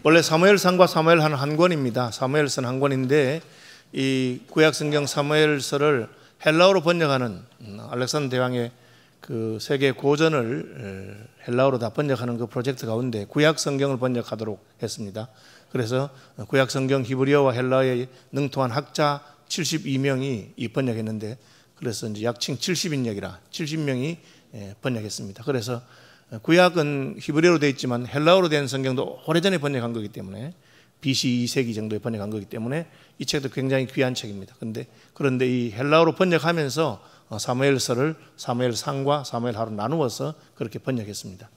원래 사무엘상과 사무엘하는 한 권입니다. 사무엘서는 한 권인데 이 구약성경 사무엘서를 헬라어로 번역하는 알렉산더 대왕의 그 세계 고전을 헬라어로 다 번역하는 그 프로젝트 가운데 구약성경을 번역하도록 했습니다. 그래서 구약성경 히브리어와 헬라어에 능통한 학자 72명이 이 번역했는데, 그래서 이제 약칭 70인역이라 70명이 번역했습니다. 그래서 구약은 히브리어로 되어 있지만 헬라어로 된 성경도 오래전에 번역한 거기 때문에 BC 2세기 정도에 번역한 거기 때문에 이 책도 굉장히 귀한 책입니다. 그런데 이 헬라어로 번역하면서 사무엘서를 사무엘상과 사무엘하로 나누어서 그렇게 번역했습니다.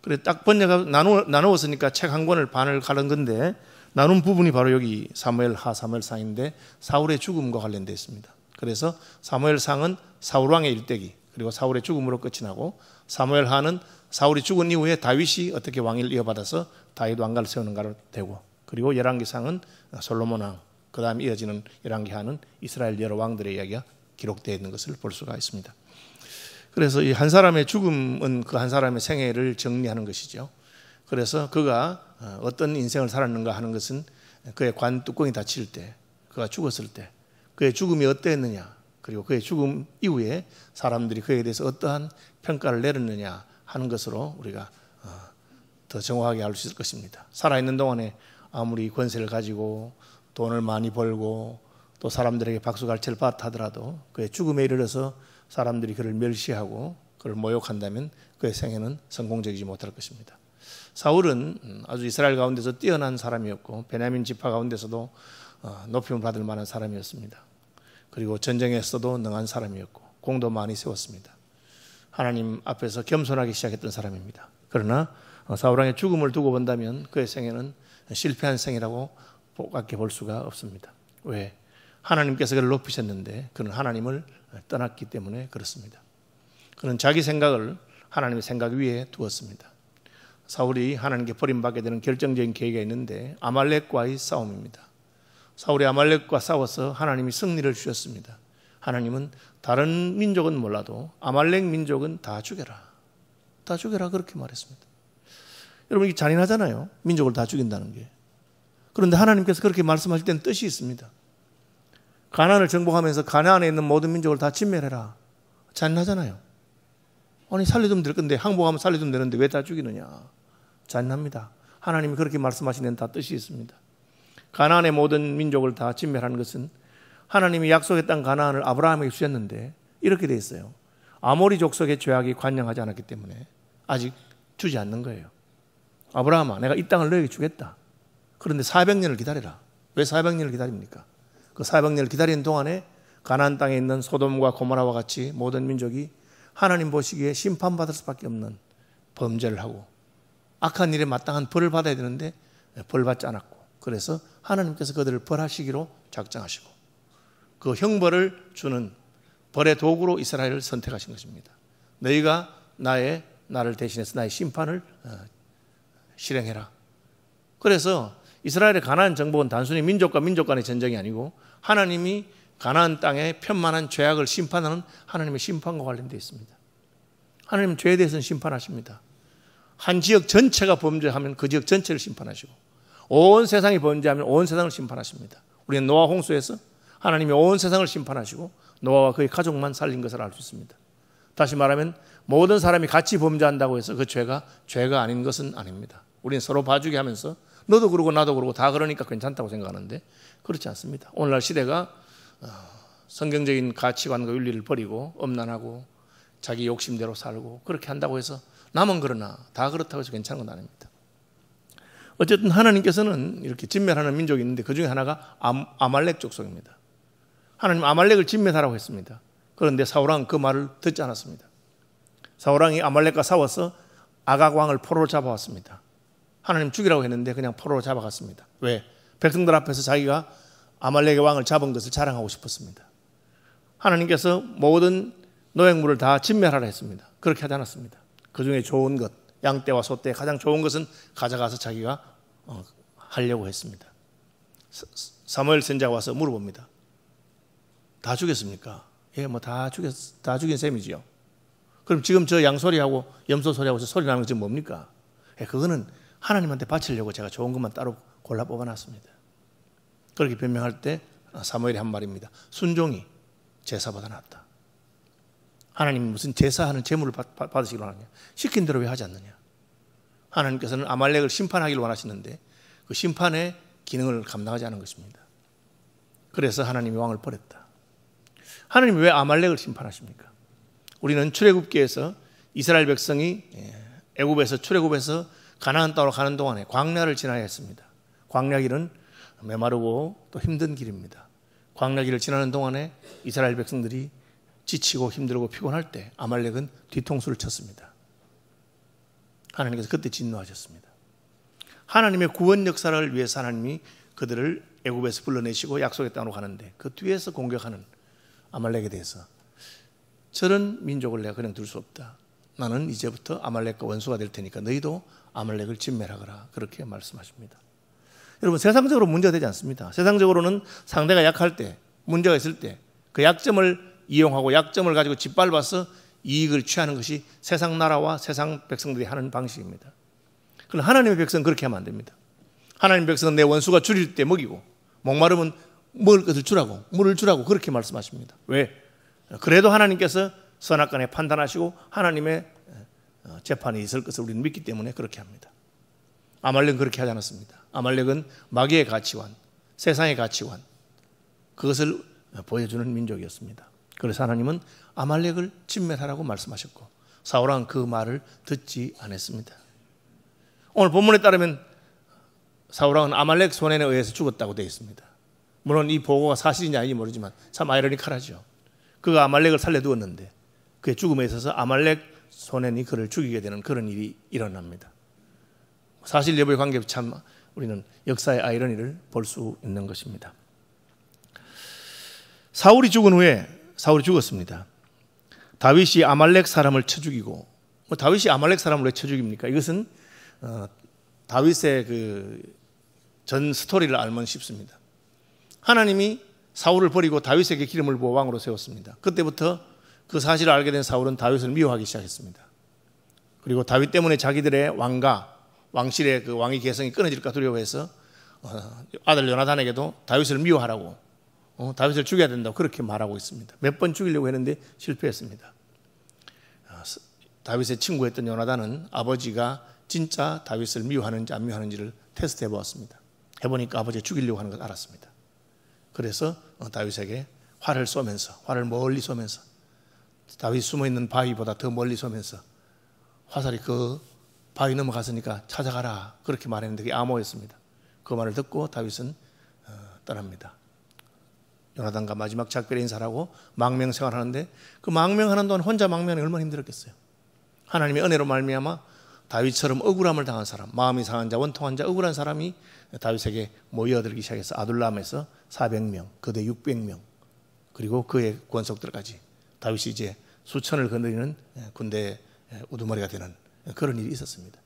그래 딱 번역하고 나누었으니까 책 한 권을 반을 가른 건데, 나눈 부분이 바로 여기 사무엘하 사무엘상인데 사울의 죽음과 관련되어 있습니다. 그래서 사무엘상은 사울 왕의 일대기, 그리고 사울의 죽음으로 끝이 나고, 사무엘하는 사울이 죽은 이후에 다윗이 어떻게 왕위를 이어받아서 다윗 왕가를 세우는가로 되고, 그리고 열왕기상은 솔로몬 왕, 그 다음에 이어지는 열왕기하는 이스라엘 여러 왕들의 이야기가 기록되어 있는 것을 볼 수가 있습니다. 그래서 이 한 사람의 죽음은 그 한 사람의 생애를 정리하는 것이죠. 그래서 그가 어떤 인생을 살았는가 하는 것은 그의 관 뚜껑이 닫힐 때, 그가 죽었을 때 그의 죽음이 어떠했느냐, 그리고 그의 죽음 이후에 사람들이 그에 대해서 어떠한 평가를 내렸느냐 하는 것으로 우리가 더 정확하게 알 수 있을 것입니다. 살아있는 동안에 아무리 권세를 가지고 돈을 많이 벌고 또 사람들에게 박수갈채를 받았다 하더라도 그의 죽음에 이르러서 사람들이 그를 멸시하고 그를 모욕한다면 그의 생애는 성공적이지 못할 것입니다. 사울은 아주 이스라엘 가운데서 뛰어난 사람이었고 베냐민 지파 가운데서도 높임을 받을 만한 사람이었습니다. 그리고 전쟁에서도 능한 사람이었고 공도 많이 세웠습니다. 하나님 앞에서 겸손하게 시작했던 사람입니다. 그러나 사울 왕의 죽음을 두고 본다면 그의 생애는 실패한 생이라고 밖에 볼 수가 없습니다. 왜? 하나님께서 그를 높이셨는데 그는 하나님을 떠났기 때문에 그렇습니다. 그는 자기 생각을 하나님의 생각 위에 두었습니다. 사울이 하나님께 버림받게 되는 결정적인 계기가 있는데 아말렉과의 싸움입니다. 사울이 아말렉과 싸워서 하나님이 승리를 주셨습니다. 하나님은 다른 민족은 몰라도 아말렉 민족은 다 죽여라, 다 죽여라 그렇게 말했습니다. 여러분 이게 잔인하잖아요, 민족을 다 죽인다는 게. 그런데 하나님께서 그렇게 말씀하실 때는 뜻이 있습니다. 가나안을 정복하면서 가나안에 있는 모든 민족을 다 진멸해라, 잔인하잖아요. 아니 살려두면 될 건데, 항복하면 살려두면 되는데 왜 다 죽이느냐, 잔인합니다. 하나님이 그렇게 말씀하신 데는 다 뜻이 있습니다. 가나안의 모든 민족을 다 진멸하는 것은 하나님이 약속했던 가나안을 아브라함에게 주셨는데 이렇게 돼 있어요. 아모리 족속의 죄악이 관영하지 않았기 때문에 아직 주지 않는 거예요. 아브라함아, 내가 이 땅을 너에게 주겠다. 그런데 400년을 기다려라. 왜 400년을 기다립니까? 그 400년을 기다리는 동안에 가나안 땅에 있는 소돔과 고모라와 같이 모든 민족이 하나님 보시기에 심판받을 수밖에 없는 범죄를 하고 악한 일에 마땅한 벌을 받아야 되는데 벌 받지 않았고, 그래서 하나님께서 그들을 벌하시기로 작정하시고 그 형벌을 주는 벌의 도구로 이스라엘을 선택하신 것입니다. 너희가 나를 대신해서 나의 심판을 실행해라. 그래서 이스라엘의 가나안 정복은 단순히 민족과 민족 간의 전쟁이 아니고 하나님이 가나안 땅에 편만한 죄악을 심판하는 하나님의 심판과 관련되어 있습니다. 하나님은 죄에 대해서는 심판하십니다. 한 지역 전체가 범죄하면 그 지역 전체를 심판하시고 온 세상이 범죄하면 온 세상을 심판하십니다. 우리는 노아 홍수에서 하나님이 온 세상을 심판하시고 노아와 그의 가족만 살린 것을 알 수 있습니다. 다시 말하면 모든 사람이 같이 범죄한다고 해서 그 죄가 아닌 것은 아닙니다. 우리는 서로 봐주게 하면서 너도 그러고 나도 그러고 다 그러니까 괜찮다고 생각하는데 그렇지 않습니다. 오늘날 시대가 성경적인 가치관과 윤리를 버리고 엄난하고 자기 욕심대로 살고 그렇게 한다고 해서 남은 그러나 다 그렇다고 해서 괜찮은 건 아닙니다. 어쨌든 하나님께서는 이렇게 진멸하는 민족이 있는데 그 중에 하나가 아말렉 족속입니다. 하나님 아말렉을 진멸하라고 했습니다. 그런데 사울왕은 그 말을 듣지 않았습니다. 사울왕이 아말렉과 싸워서 아각 왕을 포로로 잡아왔습니다. 하나님 죽이라고 했는데 그냥 포로로 잡아갔습니다. 왜? 백성들 앞에서 자기가 아말렉의 왕을 잡은 것을 자랑하고 싶었습니다. 하나님께서 모든 노획물을 다 진멸하라 했습니다. 그렇게 하지 않았습니다. 그 중에 좋은 것, 양떼와 소떼 가장 좋은 것은 가져가서 자기가 하려고 했습니다. 사무엘 선지자가 와서 물어봅니다. 다 죽였습니까? 예, 뭐 다 죽인 셈이지요. 그럼 지금 저 양소리하고 염소 소리하고 소리 나는 게 지금 뭡니까? 예, 그거는 하나님한테 바치려고 제가 좋은 것만 따로 골라 뽑아놨습니다. 그렇게 변명할 때 사무엘이 한 말입니다. 순종이 제사보다 낫다. 하나님이 무슨 제사하는 제물을 받으시기로 하느냐? 시킨 대로 왜 하지 않느냐? 하나님께서는 아말렉을 심판하기를 원하시는데 그 심판의 기능을 감당하지 않은 것입니다. 그래서 하나님이 왕을 버렸다. 하나님이 왜 아말렉을 심판하십니까? 우리는 출애굽기에서 이스라엘 백성이 애굽에서 출애굽해서 가나안 땅으로 가는 동안에 광야를 지나야 했습니다. 광야길은 메마르고 또 힘든 길입니다. 광야길을 지나는 동안에 이스라엘 백성들이 지치고 힘들고 피곤할 때 아말렉은 뒤통수를 쳤습니다. 하나님께서 그때 진노하셨습니다. 하나님의 구원 역사를 위해서 하나님이 그들을 애굽에서 불러내시고 약속의 땅으로 가는데 그 뒤에서 공격하는 아말렉에 대해서 저런 민족을 내가 그냥 둘 수 없다. 나는 이제부터 아말렉과 원수가 될 테니까 너희도 아말렉을 진멸하거라. 그렇게 말씀하십니다. 여러분, 세상적으로 문제가 되지 않습니다. 세상적으로는 상대가 약할 때, 문제가 있을 때 그 약점을 이용하고 약점을 가지고 짓밟아서 이익을 취하는 것이 세상 나라와 세상 백성들이 하는 방식입니다. 그러나 하나님의 백성은 그렇게 하면 안 됩니다. 하나님의 백성은 내 원수가 줄일 때 먹이고 목마르면 먹을 것을 주라고, 물을 주라고 그렇게 말씀하십니다. 왜? 그래도 하나님께서 선악간에 판단하시고 하나님의 재판이 있을 것을 우리는 믿기 때문에 그렇게 합니다. 아말렉은 그렇게 하지 않았습니다. 아말렉은 마귀의 가치관, 세상의 가치관, 그것을 보여주는 민족이었습니다. 그래서 하나님은 아말렉을 진멸하라고 말씀하셨고 사울왕은 그 말을 듣지 않았습니다. 오늘 본문에 따르면 사울왕은 아말렉 손에 의해서 죽었다고 되어 있습니다. 물론 이 보고가 사실인지 아닌지 모르지만 참 아이러니컬하죠. 그가 아말렉을 살려두었는데 그의 죽음에 있어서 아말렉 소년이 그를 죽이게 되는 그런 일이 일어납니다. 사실 여부의 관계 참 우리는 역사의 아이러니를 볼 수 있는 것입니다. 사울이 죽은 후에 사울이 죽었습니다. 다윗이 아말렉 사람을 쳐 죽이고 다윗이 아말렉 사람을 왜 쳐 죽입니까? 이것은 다윗의 그 전 스토리를 알면 쉽습니다. 하나님이 사울을 버리고 다윗에게 기름을 부어 왕으로 세웠습니다. 그때부터 그 사실을 알게 된 사울은 다윗을 미워하기 시작했습니다. 그리고 다윗 때문에 자기들의 왕실의 그 왕위 계승이 끊어질까 두려워해서 아들 요나단에게도 다윗을 미워하라고 다윗을 죽여야 된다고 그렇게 말하고 있습니다. 몇 번 죽이려고 했는데 실패했습니다. 다윗의 친구였던 요나단은 아버지가 진짜 다윗을 미워하는지 안 미워하는지를 테스트해 보았습니다. 해보니까 아버지가 죽이려고 하는 걸 알았습니다. 그래서 다윗에게 활을 멀리 쏘면서 다윗이 숨어있는 바위보다 더 멀리 쏘면서 화살이 그 바위 넘어갔으니까 찾아가라 그렇게 말했는데 그게 암호였습니다. 그 말을 듣고 다윗은 떠납니다. 요나단과 마지막 작별의 인사하고 망명 생활하는데 그 망명하는 동안 혼자 망명하는 게 얼마나 힘들었겠어요. 하나님의 은혜로 말미암아 다윗처럼 억울함을 당한 사람, 마음이 상한 자, 원통한 자, 억울한 사람이 다윗에게 모여들기 시작해서 아둘람에서 400명, 그대 600명, 그리고 그의 권속들까지 다윗이 이제 수천을 거느리는 군대의 우두머리가 되는 그런 일이 있었습니다.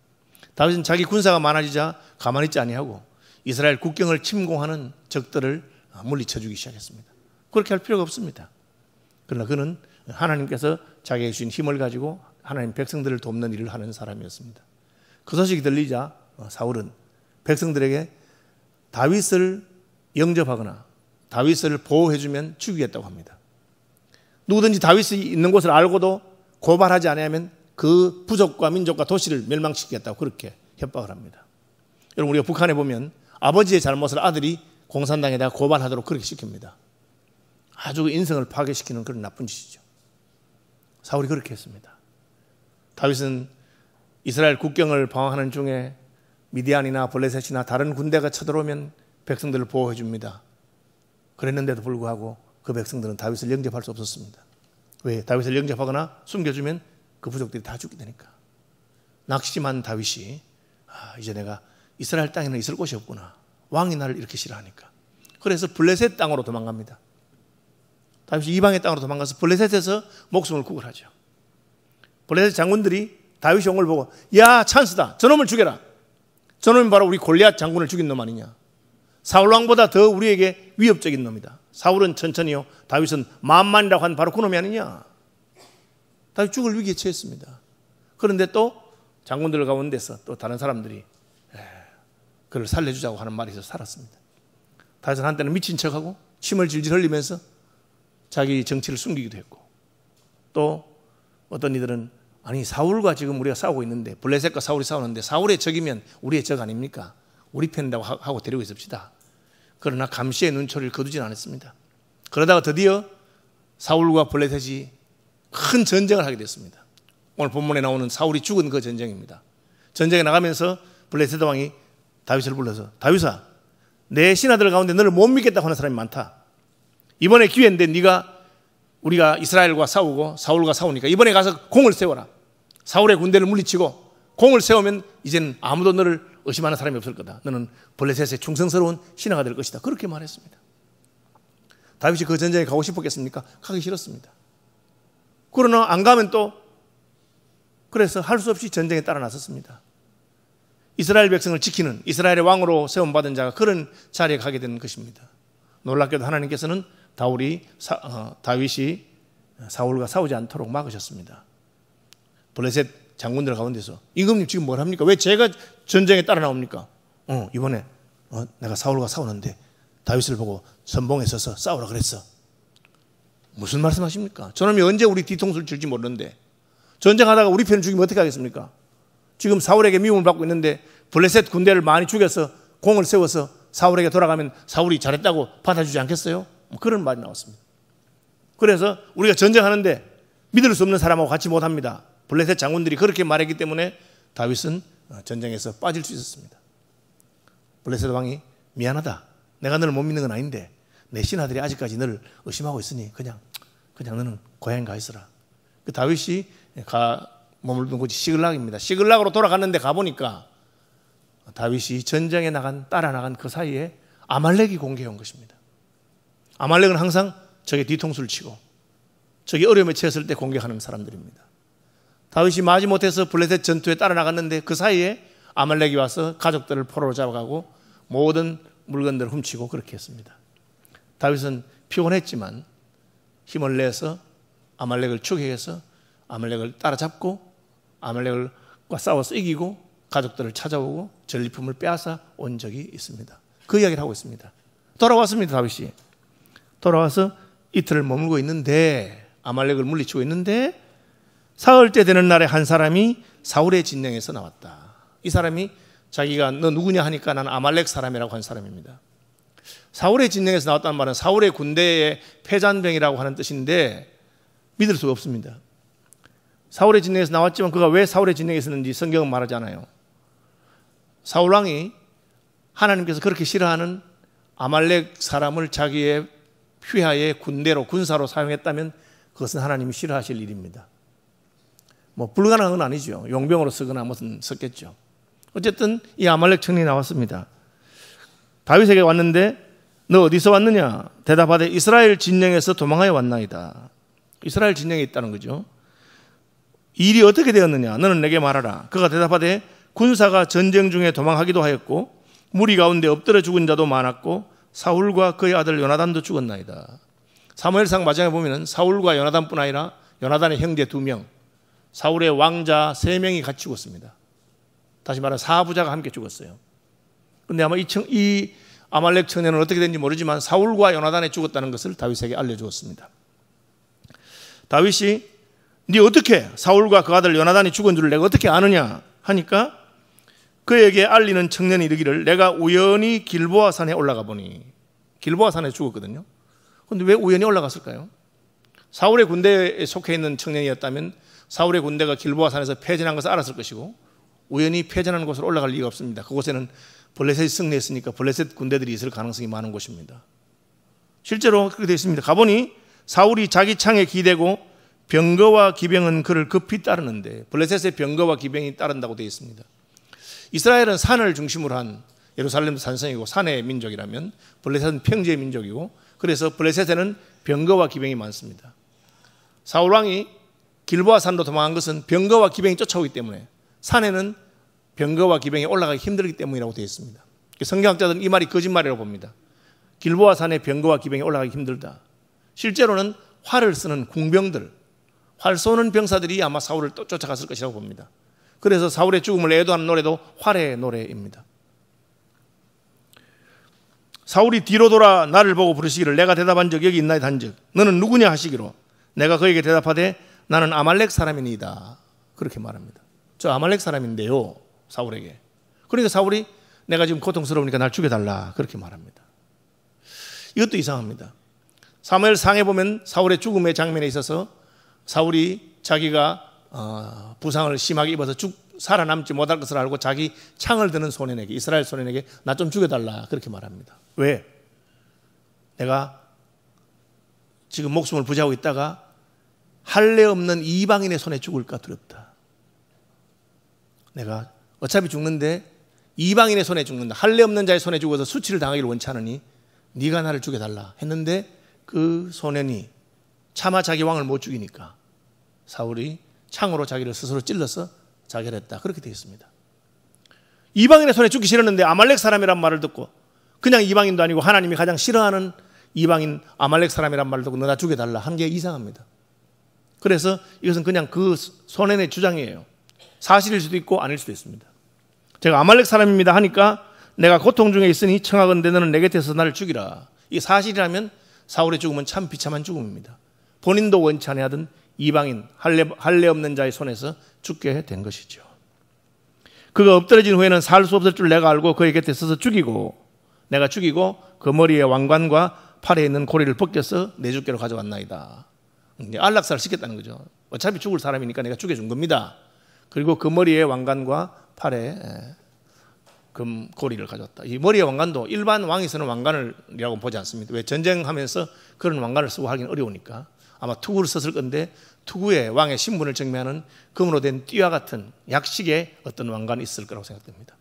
다윗은 자기 군사가 많아지자 가만히 있지 아니하고 이스라엘 국경을 침공하는 적들을 물리쳐 주기 시작했습니다. 그렇게 할 필요가 없습니다. 그러나 그는 하나님께서 자기에게 주신 힘을 가지고 하나님 백성들을 돕는 일을 하는 사람이었습니다. 그 소식이 들리자 사울은 백성들에게 다윗을 영접하거나 다윗을 보호해주면 죽이겠다고 합니다. 누구든지 다윗이 있는 곳을 알고도 고발하지 않으면 그 부족과 민족과 도시를 멸망시키겠다고 그렇게 협박을 합니다. 여러분, 우리가 북한에 보면 아버지의 잘못을 아들이 공산당에다가 고발하도록 그렇게 시킵니다. 아주 인성을 파괴시키는 그런 나쁜 짓이죠. 사울이 그렇게 했습니다. 다윗은 이스라엘 국경을 방어하는 중에 미디안이나 블레셋이나 다른 군대가 쳐들어오면 백성들을 보호해 줍니다. 그랬는데도 불구하고 그 백성들은 다윗을 영접할 수 없었습니다. 왜? 다윗을 영접하거나 숨겨주면 그 부족들이 다 죽게 되니까. 낙심한 다윗이 이제 내가 이스라엘 땅에는 있을 곳이 없구나. 왕이 나를 이렇게 싫어하니까. 그래서 블레셋 땅으로 도망갑니다. 다윗이 이방의 땅으로 도망가서 블레셋에서 목숨을 구걸하죠. 블레셋 장군들이 다윗이 온 걸 보고 야, 찬스다. 저놈을 죽여라. 저놈이 바로 우리 골리앗 장군을 죽인 놈 아니냐. 사울왕보다 더 우리에게 위협적인 놈이다. 사울은 천천히요, 다윗은 만만이라고 한 바로 그 놈이 아니냐. 다윗 죽을 위기에 처했습니다. 그런데 또 장군들 가운데서 또 다른 사람들이 그를 살려주자고 하는 말이 있어서 살았습니다. 다윗은 한때는 미친 척하고 침을 질질 흘리면서 자기 정치를 숨기기도 했고, 또 어떤 이들은 아니 사울과 지금 우리가 싸우고 있는데, 블레셋과 사울이 싸우는데 사울의 적이면 우리의 적 아닙니까? 우리 편이라고 하고 데리고 있읍시다. 그러나 감시의 눈초리를 거두진 않았습니다. 그러다가 드디어 사울과 블레셋이 큰 전쟁을 하게 됐습니다. 오늘 본문에 나오는 사울이 죽은 그 전쟁입니다. 전쟁에 나가면서 블레셋 왕이 다윗을 불러서, 다윗아, 내 신하들 가운데 너를 못 믿겠다고 하는 사람이 많다. 이번에 기회인데 우리가 이스라엘과 싸우고 사울과 싸우니까 이번에 가서 공을 세워라. 사울의 군대를 물리치고 공을 세우면 이제는 아무도 너를 의심하는 사람이 없을 거다. 너는 블레셋의 충성스러운 신하가 될 것이다. 그렇게 말했습니다. 다윗이 그 전쟁에 가고 싶었겠습니까? 가기 싫었습니다. 그러나 안 가면 또, 그래서 할 수 없이 전쟁에 따라 나섰습니다. 이스라엘 백성을 지키는, 이스라엘의 왕으로 세움받은 자가 그런 자리에 가게 되는 것입니다. 놀랍게도 하나님께서는 다윗이 사울과 싸우지 않도록 막으셨습니다. 블레셋 장군들 가운데서, 임금님 지금 뭘 합니까? 왜 제가 전쟁에 따라 나옵니까? 이번에 내가 사울과 싸우는데 다윗을 보고 선봉에 서서 싸우라 그랬어. 무슨 말씀하십니까? 저놈이 언제 우리 뒤통수를 칠지 모르는데, 전쟁하다가 우리 편을 죽이면 어떻게 하겠습니까? 지금 사울에게 미움을 받고 있는데 블레셋 군대를 많이 죽여서 공을 세워서 사울에게 돌아가면 사울이 잘했다고 받아주지 않겠어요? 그런 말이 나왔습니다. 그래서 우리가 전쟁하는데 믿을 수 없는 사람하고 같이 못합니다. 블레셋 장군들이 그렇게 말했기 때문에 다윗은 전쟁에서 빠질 수 있었습니다. 블레셋 왕이 미안하다. 내가 너를 못 믿는 건 아닌데 내 신하들이 아직까지 너를 의심하고 있으니 그냥 너는 고향에 가 있어라. 그 다윗이 머물던 곳이 시글락입니다. 시글락으로 돌아갔는데 가보니까 다윗이 전쟁에 따라 나간 그 사이에 아말렉이 공격해 온 것입니다. 아말렉은 항상 적의 뒤통수를 치고 적이 어려움에 처했을 때 공격하는 사람들입니다. 다윗이 마지못해서 블레셋 전투에 따라 나갔는데 그 사이에 아말렉이 와서 가족들을 포로로 잡아가고 모든 물건들을 훔치고 그렇게 했습니다. 다윗은 피곤했지만 힘을 내서 아말렉을 추격해서 아말렉을 따라잡고 아말렉과 싸워서 이기고 가족들을 찾아오고 전리품을 빼앗아 온 적이 있습니다. 그 이야기를 하고 있습니다. 돌아왔습니다. 다윗이 돌아와서 이틀을 머물고 있는데, 아말렉을 물리치고 있는데 사흘째 되는 날에 한 사람이 사울의 진영에서 나왔다. 이 사람이 자기가 너 누구냐 하니까 나는 아말렉 사람이라고 한 사람입니다. 사울의 진영에서 나왔다는 말은 사울의 군대의 패잔병이라고 하는 뜻인데 믿을 수가 없습니다. 사울의 진영에서 나왔지만 그가 왜 사울의 진영에 있었는지 성경은 말하지 않아요. 사울왕이 하나님께서 그렇게 싫어하는 아말렉 사람을 자기의 휘하의 군대로, 군사로 사용했다면 그것은 하나님이 싫어하실 일입니다. 불가능한 건 아니죠. 용병으로 쓰거나 무슨 썼겠죠. 어쨌든 이 아말렉 청년이 나왔습니다. 다윗에게 왔는데 너 어디서 왔느냐? 대답하되 이스라엘 진영에서 도망하여 왔나이다. 이스라엘 진영에 있다는 거죠. 일이 어떻게 되었느냐? 너는 내게 말하라. 그가 대답하되 군사가 전쟁 중에 도망하기도 하였고 무리 가운데 엎드려 죽은 자도 많았고 사울과 그의 아들 요나단도 죽었나이다. 사무엘상 마지막에 보면 사울과 요나단뿐 아니라 요나단의 형제 2명, 사울의 왕자 3명이 같이 죽었습니다. 다시 말하면 4부자가 함께 죽었어요. 그런데 아마 이 아말렉 청년은 어떻게 된지 모르지만 사울과 요나단이 죽었다는 것을 다윗에게 알려주었습니다. 다윗이 네 어떻게 사울과 그 아들 요나단이 죽은 줄 내가 어떻게 아느냐 하니까 그에게 알리는 청년이 이르기를 내가 우연히 길보아 산에 올라가 보니, 길보아 산에 죽었거든요. 그런데 왜 우연히 올라갔을까요? 사울의 군대에 속해 있는 청년이었다면 사울의 군대가 길보아 산에서 패전한 것을 알았을 것이고 우연히 패전하는 곳으로 올라갈 리가 없습니다. 그곳에는 블레셋이 승리했으니까 블레셋 군대들이 있을 가능성이 많은 곳입니다. 실제로 그렇게 되어 있습니다. 가보니 사울이 자기 창에 기대고 병거와 기병은 그를 급히 따르는데, 블레셋의 병거와 기병이 따른다고 되어 있습니다. 이스라엘은 산을 중심으로 한, 예루살렘도 산성이고 산의 민족이라면 블레셋은 평지의 민족이고, 그래서 블레셋에는 병거와 기병이 많습니다. 사울왕이 길보아 산으로 도망한 것은 병거와 기병이 쫓아오기 때문에, 산에는 병거와 기병이 올라가기 힘들기 때문이라고 되어 있습니다. 성경학자들은 이 말이 거짓말이라고 봅니다. 길보아 산에 병거와 기병이 올라가기 힘들다. 실제로는 활을 쓰는 궁병들, 활 쏘는 병사들이 아마 사울을 또 쫓아갔을 것이라고 봅니다. 그래서 사울의 죽음을 애도하는 노래도 활의 노래입니다. 사울이 뒤로 돌아 나를 보고 부르시기를 내가 대답한 적 여기 있나이다 한즉 너는 누구냐 하시기로 내가 그에게 대답하되 나는 아말렉 사람이니이다. 그렇게 말합니다. 저 아말렉 사람인데요, 사울에게. 그러니까 사울이 내가 지금 고통스러우니까 날 죽여달라 그렇게 말합니다. 이것도 이상합니다. 사무엘상에 보면 사울의 죽음의 장면에 있어서 사울이 자기가 부상을 심하게 입어서 살아남지 못할 것을 알고 자기 창을 드는 소년에게, 이스라엘 소년에게 나 좀 죽여달라 그렇게 말합니다. 왜? 내가 지금 목숨을 부지하고 있다가 할례 없는 이방인의 손에 죽을까 두렵다. 내가 어차피 죽는데 이방인의 손에 죽는다. 할례 없는 자의 손에 죽어서 수치를 당하기를 원치 않으니 네가 나를 죽여달라 했는데 그 소년이 차마 자기 왕을 못 죽이니까 사울이 창으로 자기를 스스로 찔러서 자결했다. 그렇게 되어 있습니다. 이방인의 손에 죽기 싫었는데 아말렉 사람이란 말을 듣고, 그냥 이방인도 아니고 하나님이 가장 싫어하는 이방인 아말렉 사람이란 말을 듣고 너 나 죽여달라 한 게 이상합니다. 그래서 이것은 그냥 그 소년의 주장이에요. 사실일 수도 있고 아닐 수도 있습니다. 제가 아말렉 사람입니다 하니까 내가 고통 중에 있으니 청하건대 너는 내 곁에서 나를 죽이라. 이게 사실이라면 사울의 죽음은 참 비참한 죽음입니다. 본인도 원치 아니하던 이방인 할례 없는 자의 손에서 죽게 된 것이죠. 그가 엎드러진 후에는 살 수 없을 줄 내가 알고 그의 곁에 서서 내가 죽이고 그 머리에 왕관과 팔에 있는 고리를 벗겨서 내 주께로 가져왔나이다. 안락사를 시켰다는 거죠. 어차피 죽을 사람이니까 내가 죽여준 겁니다. 그리고 그 머리에 왕관과 팔에 금 고리를 가져왔다. 이 머리에 왕관도 일반 왕이 쓰는 왕관이라고 보지 않습니다. 왜? 전쟁하면서 그런 왕관을 쓰고 하기는 어려우니까 아마 투구를 썼을 건데 투구에 왕의 신분을 증명하는 금으로 된 띠와 같은 약식의 어떤 왕관이 있을 거라고 생각됩니다.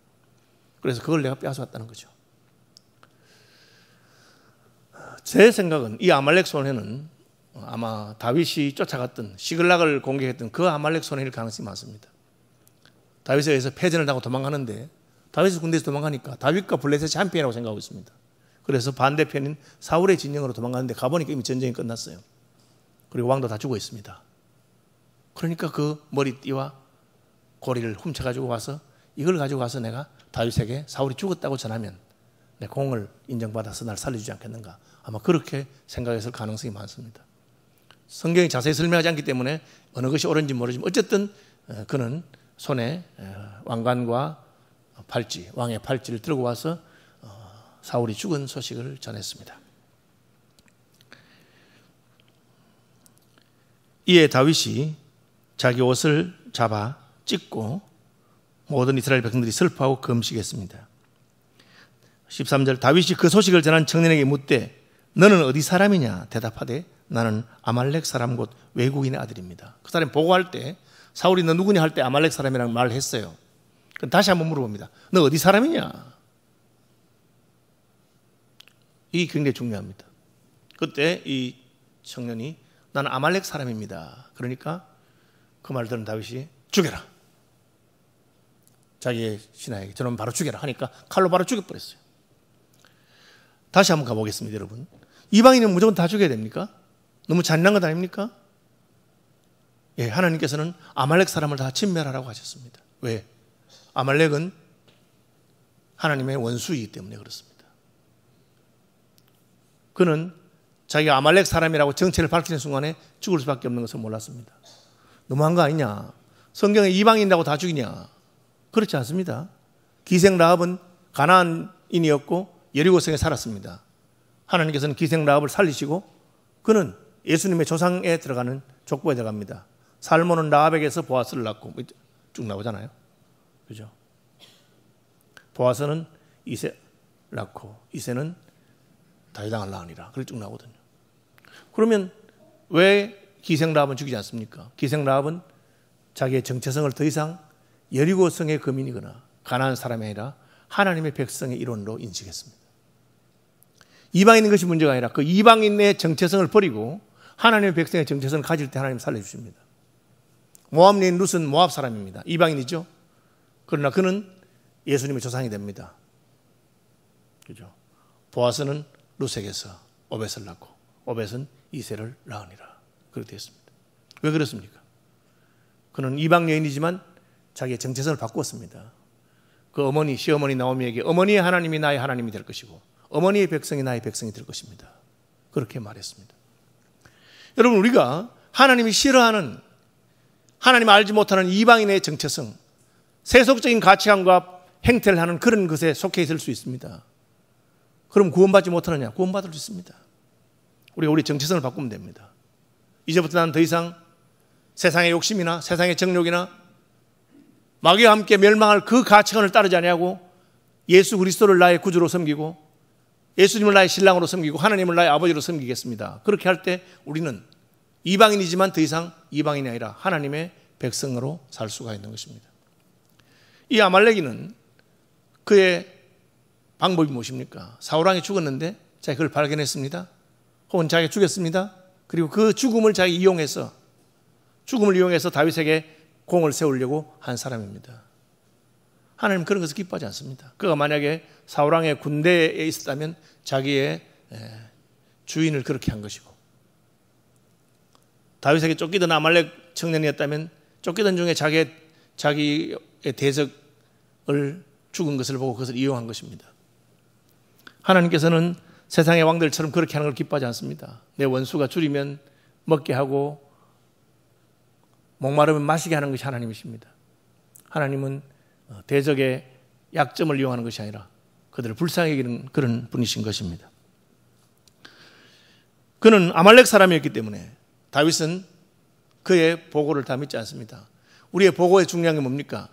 그래서 그걸 내가 빼앗아왔다는 거죠. 제 생각은 이 아말렉 소년은 아마 다윗이 쫓아갔던 시글락을 공격했던 그 아말렉 소년일 가능성이 많습니다. 다윗에 의해서 패전을 당하고 도망가는데 다윗이 군대에서 도망가니까 다윗과 블레셋이 한편이라고 생각하고 있습니다. 그래서 반대편인 사울의 진영으로 도망가는데 가보니까 이미 전쟁이 끝났어요. 그리고 왕도 다 죽어 있습니다. 그러니까 그 머리띠와 고리를 훔쳐가지고 와서 이걸 가지고 가서 내가 다윗에게 사울이 죽었다고 전하면 내 공을 인정받아서 날 살려주지 않겠는가. 아마 그렇게 생각했을 가능성이 많습니다. 성경이 자세히 설명하지 않기 때문에 어느 것이 옳은지 모르지만 어쨌든 그는 손에 왕관과 팔찌, 왕의 팔찌를 들고 와서 사울이 죽은 소식을 전했습니다. 이에 다윗이 자기 옷을 잡아 찢고 모든 이스라엘 백성들이 슬퍼하고 금식했습니다. 13절 다윗이 그 소식을 전한 청년에게 묻되 너는 어디 사람이냐 대답하되 나는 아말렉 사람 곧 외국인의 아들입니다. 그 사람이 보고할 때 사울이 너 누구냐 할 때 아말렉 사람이라는 말을 했어요. 그럼 다시 한번 물어봅니다. 너 어디 사람이냐? 이게 굉장히 중요합니다. 그때 이 청년이 나는 아말렉 사람입니다. 그러니까 그 말을 들은 다윗이 죽여라. 자기의 신하에게 저놈 바로 죽여라 하니까 칼로 바로 죽여버렸어요. 다시 한번 가보겠습니다, 여러분. 이방인은 무조건 다 죽여야 됩니까? 너무 잔인한 것 아닙니까? 예, 하나님께서는 아말렉 사람을 다 진멸하라고 하셨습니다. 왜? 아말렉은 하나님의 원수이기 때문에 그렇습니다. 그는 자기가 아말렉 사람이라고 정체를 밝히는 순간에 죽을 수밖에 없는 것을 몰랐습니다. 너무한 거 아니냐? 성경에 이방인이라고 다 죽이냐? 그렇지 않습니다. 기생 라합은 가나안인이었고 여리고성에 살았습니다. 하나님께서는 기생 라합을 살리시고 그는 예수님의 조상에 들어가는 족보에 들어갑니다. 살몬은 라합에게서 보아스를 낳고 쭉 나오잖아요. 그죠? 보아스는 이세 낳고 이세는 다윗왕을 낳으니라. 그렇게 쭉 나오거든요. 그러면 왜 기생 라합은 죽이지 않습니까? 기생 라합은 자기의 정체성을 더 이상 여리고성의 거민이거나 가나안 사람이 아니라 하나님의 백성의 일원으로 인식했습니다. 이방인인 것이 문제가 아니라 그 이방인의 정체성을 버리고 하나님의 백성의 정체성을 가질 때 하나님 살려주십니다. 모압 여인 룻은 모압 사람입니다. 이방인이죠. 그러나 그는 예수님의 조상이 됩니다. 그죠? 보아스는 룻에게서 오벳을 낳고 오벳은 이세를 낳으니라. 그렇게 되었습니다. 왜 그렇습니까? 그는 이방 여인이지만 자기의 정체성을 바꾸었습니다. 그 어머니, 시어머니 나오미에게 어머니의 하나님이 나의 하나님이 될 것이고 어머니의 백성이 나의 백성이 될 것입니다. 그렇게 말했습니다. 여러분, 우리가 하나님이 싫어하는, 하나님 알지 못하는 이방인의 정체성, 세속적인 가치관과 행태를 하는 그런 것에 속해 있을 수 있습니다. 그럼 구원받지 못하느냐? 구원받을 수 있습니다. 우리가 우리 정체성을 바꾸면 됩니다. 이제부터 나는 더 이상 세상의 욕심이나 세상의 정욕이나 마귀와 함께 멸망할 그 가치관을 따르지 아니하고 예수 그리스도를 나의 구주로 섬기고 예수님을 나의 신랑으로 섬기고 하나님을 나의 아버지로 섬기겠습니다. 그렇게 할 때 우리는 이방인이지만 더 이상 이방인이 아니라 하나님의 백성으로 살 수가 있는 것입니다. 이 아말렉이는 그의 방법이 무엇입니까? 사울왕이 죽었는데 자기가 그걸 발견했습니다. 혹은 자기가 죽였습니다. 그리고 그 죽음을 죽음을 이용해서 다윗에게 공을 세우려고 한 사람입니다. 하나님은 그런 것을 기뻐하지 않습니다. 그가 만약에 사울왕의 군대에 있었다면 자기의 주인을 그렇게 한 것이고, 다윗에게 쫓기던 아말렉 청년이었다면 쫓기던 중에 자기의 대적을 죽은 것을 보고 그것을 이용한 것입니다. 하나님께서는 세상의 왕들처럼 그렇게 하는 걸 기뻐하지 않습니다. 내 원수가 줄이면 먹게 하고 목마르면 마시게 하는 것이 하나님이십니다. 하나님은 대적의 약점을 이용하는 것이 아니라 그들을 불쌍히 여기는 그런 분이신 것입니다. 그는 아말렉 사람이었기 때문에 다윗은 그의 보고를 다 믿지 않습니다. 우리의 보고의 중요한 게 뭡니까?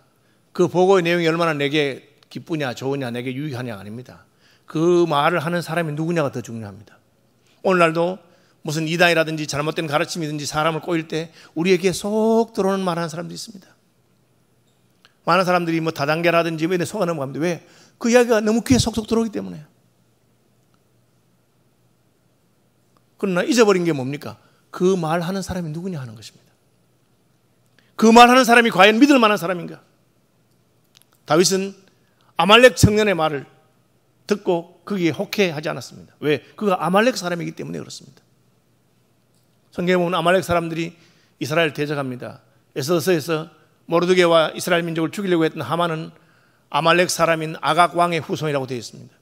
그 보고의 내용이 얼마나 내게 기쁘냐, 좋으냐, 내게 유익하냐가 아닙니다. 그 말을 하는 사람이 누구냐가 더 중요합니다. 오늘날도 무슨 이단이라든지 잘못된 가르침이든지 사람을 꼬일 때 우리에게 속 들어오는 말하는 사람들이 있습니다. 많은 사람들이 뭐 다단계라든지 뭐 이런 데 속아 넘어갑니다. 왜? 그 이야기가 너무 귀에 속속 들어오기 때문에. 그러나 잊어버린 게 뭡니까? 그 말하는 사람이 누구냐 하는 것입니다. 그 말하는 사람이 과연 믿을 만한 사람인가? 다윗은 아말렉 청년의 말을 듣고 거기에 혹해하지 않았습니다. 왜? 그가 아말렉 사람이기 때문에 그렇습니다. 성경에 보면 아말렉 사람들이 이스라엘을 대적합니다. 에스더서에서 모르드게와 이스라엘 민족을 죽이려고 했던 하만은 아말렉 사람인 아각 왕의 후손이라고 되어 있습니다.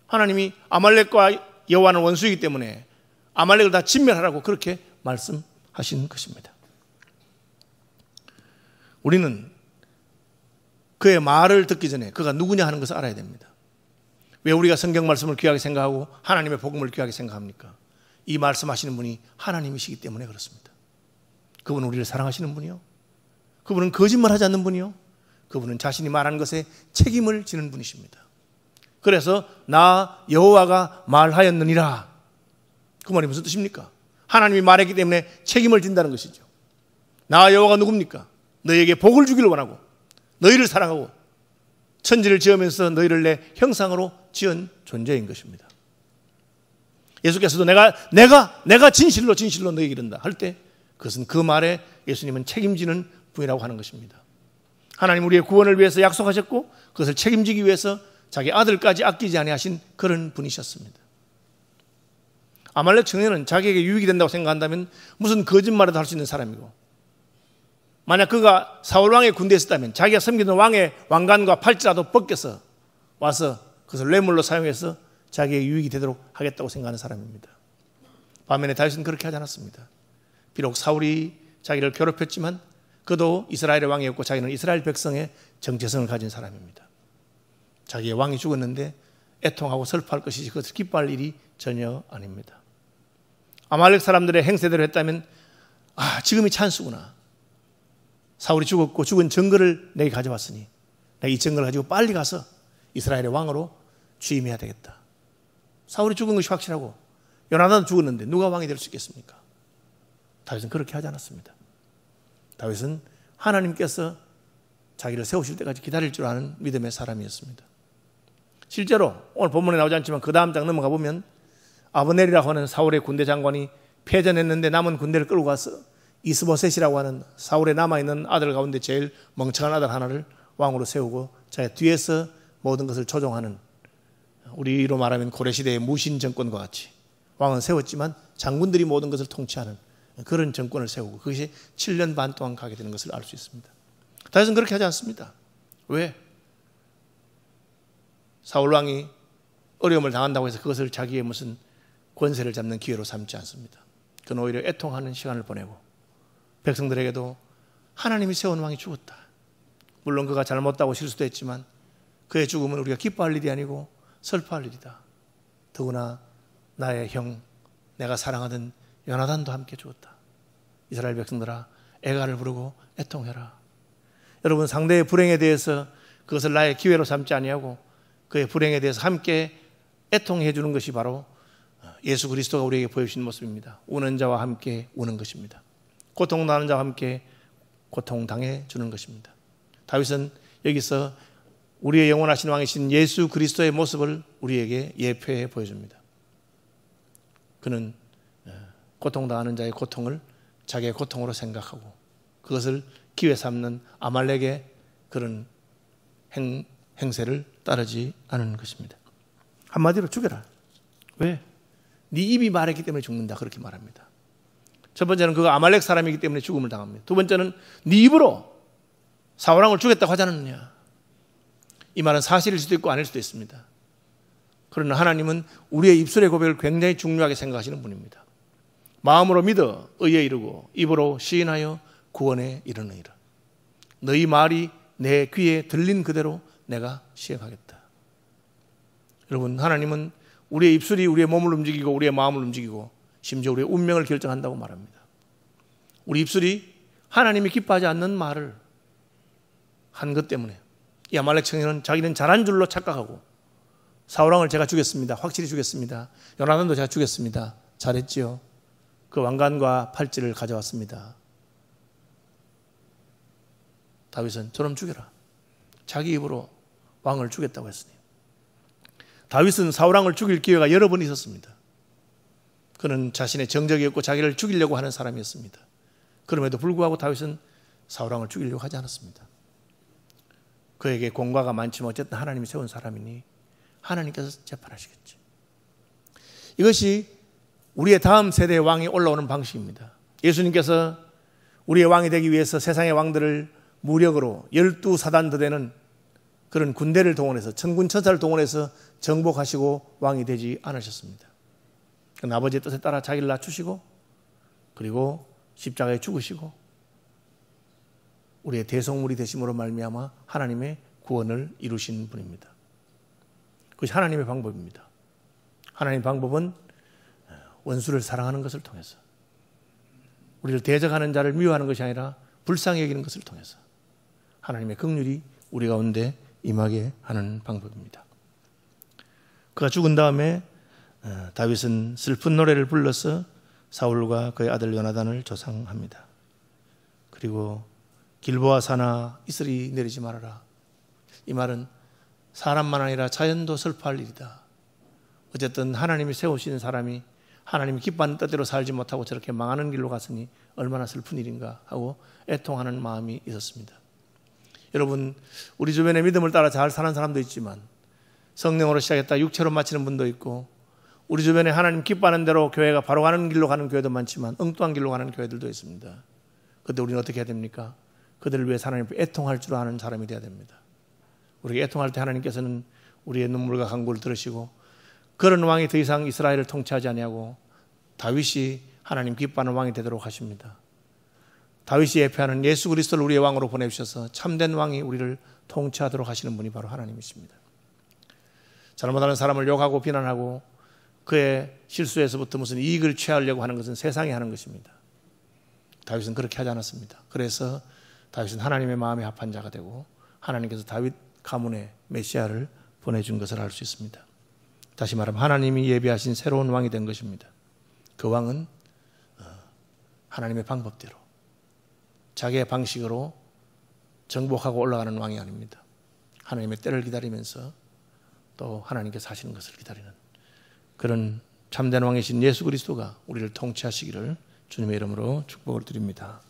하나님이 아말렉과 여호와는 원수이기 때문에 아말렉을 다 진멸하라고 그렇게 말씀하신 것입니다. 우리는 그의 말을 듣기 전에 그가 누구냐 하는 것을 알아야 됩니다. 왜 우리가 성경 말씀을 귀하게 생각하고 하나님의 복음을 귀하게 생각합니까? 이 말씀하시는 분이 하나님이시기 때문에 그렇습니다. 그분은 우리를 사랑하시는 분이요, 그분은 거짓말하지 않는 분이요, 그분은 자신이 말하는 것에 책임을 지는 분이십니다. 그래서 나 여호와가 말하였느니라, 그 말이 무슨 뜻입니까? 하나님이 말했기 때문에 책임을 진다는 것이죠. 나 여호와가 누굽니까? 너희에게 복을 주기를 원하고 너희를 사랑하고 천지를 지으면서 너희를 내 형상으로 지은 존재인 것입니다. 예수께서도 내가 진실로 너희에게 이른다 할 때 그것은 그 말에 예수님은 책임지는 분이라고 하는 것입니다. 하나님 우리의 구원을 위해서 약속하셨고 그것을 책임지기 위해서 자기 아들까지 아끼지 아니하신 그런 분이셨습니다. 아말렉 청년은 자기에게 유익이 된다고 생각한다면 무슨 거짓말을 할 수 있는 사람이고, 만약 그가 사울왕의 군대에 있었다면 자기가 섬기던 왕의 왕관과 팔찌라도 벗겨서 와서 그것을 뇌물로 사용해서 자기의 유익이 되도록 하겠다고 생각하는 사람입니다. 반면에 다윗은 그렇게 하지 않았습니다. 비록 사울이 자기를 괴롭혔지만 그도 이스라엘의 왕이었고 자기는 이스라엘 백성의 정체성을 가진 사람입니다. 자기의 왕이 죽었는데 애통하고 슬퍼할 것이지 그것을 기뻐할 일이 전혀 아닙니다. 아말렉 사람들의 행세대로 했다면 지금이 찬스구나. 사울이 죽었고 죽은 증거를 내게 가져왔으니 내가 이 증거를 가지고 빨리 가서 이스라엘의 왕으로 취임해야 되겠다. 사울이 죽은 것이 확실하고 요나단도 죽었는데 누가 왕이 될 수 있겠습니까? 다윗은 그렇게 하지 않았습니다. 다윗은 하나님께서 자기를 세우실 때까지 기다릴 줄 아는 믿음의 사람이었습니다. 실제로 오늘 본문에 나오지 않지만 그 다음 장 넘어가 보면 아브넬이라고 하는 사울의 군대 장관이 패전했는데 남은 군대를 끌고 가서 이스보셋이라고 하는 사울에 남아있는 아들 가운데 제일 멍청한 아들 하나를 왕으로 세우고 자기 뒤에서 모든 것을 조종하는, 우리로 말하면 고려시대의 무신 정권과 같이 왕은 세웠지만 장군들이 모든 것을 통치하는 그런 정권을 세우고 그것이 7년 반 동안 가게 되는 것을 알 수 있습니다. 다윗은 그렇게 하지 않습니다. 왜? 사울 왕이 어려움을 당한다고 해서 그것을 자기의 무슨 권세를 잡는 기회로 삼지 않습니다. 그는 오히려 애통하는 시간을 보내고 백성들에게도 하나님이 세운 왕이 죽었다. 물론 그가 잘못하고 실수도 했지만 그의 죽음은 우리가 기뻐할 일이 아니고 슬퍼할 일이다. 더구나 나의 형, 내가 사랑하던 요나단도 함께 죽었다. 이스라엘 백성들아, 애가를 부르고 애통해라. 여러분, 상대의 불행에 대해서 그것을 나의 기회로 삼지 아니하고 그의 불행에 대해서 함께 애통해 주는 것이 바로 예수 그리스도가 우리에게 보여주신 모습입니다. 우는 자와 함께 우는 것입니다. 고통당하는 자와 함께 고통당해 주는 것입니다. 다윗은 여기서 우리의 영원하신 왕이신 예수 그리스도의 모습을 우리에게 예표해 보여줍니다. 그는 고통당하는 자의 고통을 자기의 고통으로 생각하고 그것을 기회 삼는 아말렉의 그런 행세를 따르지 않은 것입니다. 한마디로 죽여라. 왜? 네 입이 말했기 때문에 죽는다, 그렇게 말합니다. 첫 번째는 그가 아말렉 사람이기 때문에 죽음을 당합니다. 두 번째는 네 입으로 사울왕을 죽였다고 하지 않느냐. 이 말은 사실일 수도 있고 아닐 수도 있습니다. 그러나 하나님은 우리의 입술의 고백을 굉장히 중요하게 생각하시는 분입니다. 마음으로 믿어 의에 이르고 입으로 시인하여 구원에 이르느니라. 너희 말이 내 귀에 들린 그대로 내가 시행하겠다. 여러분, 하나님은 우리의 입술이 우리의 몸을 움직이고 우리의 마음을 움직이고 심지어 우리의 운명을 결정한다고 말합니다. 우리 입술이 하나님이 기뻐하지 않는 말을 한 것 때문에 이 아말렉 청년은 자기는 잘한 줄로 착각하고 사울왕을 제가 죽였습니다. 확실히 죽였습니다. 요나단도 제가 죽였습니다. 잘했지요. 그 왕관과 팔찌를 가져왔습니다. 다윗은 저놈 죽여라. 자기 입으로 왕을 죽였다고 했으니. 다윗은 사울왕을 죽일 기회가 여러 번 있었습니다. 그는 자신의 정적이 없고 자기를 죽이려고 하는 사람이었습니다. 그럼에도 불구하고 다윗은 사울왕을 죽이려고 하지 않았습니다. 그에게 공과가 많지만 어쨌든 하나님이 세운 사람이니 하나님께서 재판하시겠지. 이것이 우리의 다음 세대의 왕이 올라오는 방식입니다. 예수님께서 우리의 왕이 되기 위해서 세상의 왕들을 무력으로 12사단 더 되는 그런 군대를 동원해서 천군 천사를 동원해서 정복하시고 왕이 되지 않으셨습니다. 그러나 아버지의 뜻에 따라 자기를 낮추시고 그리고 십자가에 죽으시고 우리의 대속물이 되심으로 말미암아 하나님의 구원을 이루신 분입니다. 그것이 하나님의 방법입니다. 하나님의 방법은 원수를 사랑하는 것을 통해서 우리를 대적하는 자를 미워하는 것이 아니라 불쌍히 여기는 것을 통해서 하나님의 긍휼이 우리 가운데 임하게 하는 방법입니다. 그가 죽은 다음에 다윗은 슬픈 노래를 불러서 사울과 그의 아들 요나단을 조상합니다. 그리고 길보아 산아 이슬이 내리지 말아라. 이 말은 사람만 아니라 자연도 슬퍼할 일이다. 어쨌든 하나님이 세우신 사람이 하나님이 기뻐하는 뜻대로 살지 못하고 저렇게 망하는 길로 갔으니 얼마나 슬픈 일인가 하고 애통하는 마음이 있었습니다. 여러분, 우리 주변에 믿음을 따라 잘 사는 사람도 있지만 성령으로 시작했다 육체로 마치는 분도 있고 우리 주변에 하나님 기뻐하는 대로 교회가 바로 가는 길로 가는 교회도 많지만 엉뚱한 길로 가는 교회들도 있습니다. 그런데 우리는 어떻게 해야 됩니까? 그들을 위해 하나님 앞에 애통할 줄 아는 사람이 되어야 됩니다. 우리가 애통할 때 하나님께서는 우리의 눈물과 간구를 들으시고 그런 왕이 더 이상 이스라엘을 통치하지 아니하고 다윗이 하나님 기뻐하는 왕이 되도록 하십니다. 다윗이 예표하는 예수 그리스도를 우리의 왕으로 보내주셔서 참된 왕이 우리를 통치하도록 하시는 분이 바로 하나님이십니다. 잘못하는 사람을 욕하고 비난하고 그의 실수에서부터 무슨 이익을 취하려고 하는 것은 세상이 하는 것입니다. 다윗은 그렇게 하지 않았습니다. 그래서 다윗은 하나님의 마음에 합한 자가 되고 하나님께서 다윗 가문의 메시아를 보내준 것을 알 수 있습니다. 다시 말하면 하나님이 예비하신 새로운 왕이 된 것입니다. 그 왕은 하나님의 방법대로 자기의 방식으로 정복하고 올라가는 왕이 아닙니다. 하나님의 때를 기다리면서 또 하나님께서 하시는 것을 기다리는 그런 참된 왕이신 예수 그리스도가 우리를 통치하시기를 주님의 이름으로 축복을 드립니다.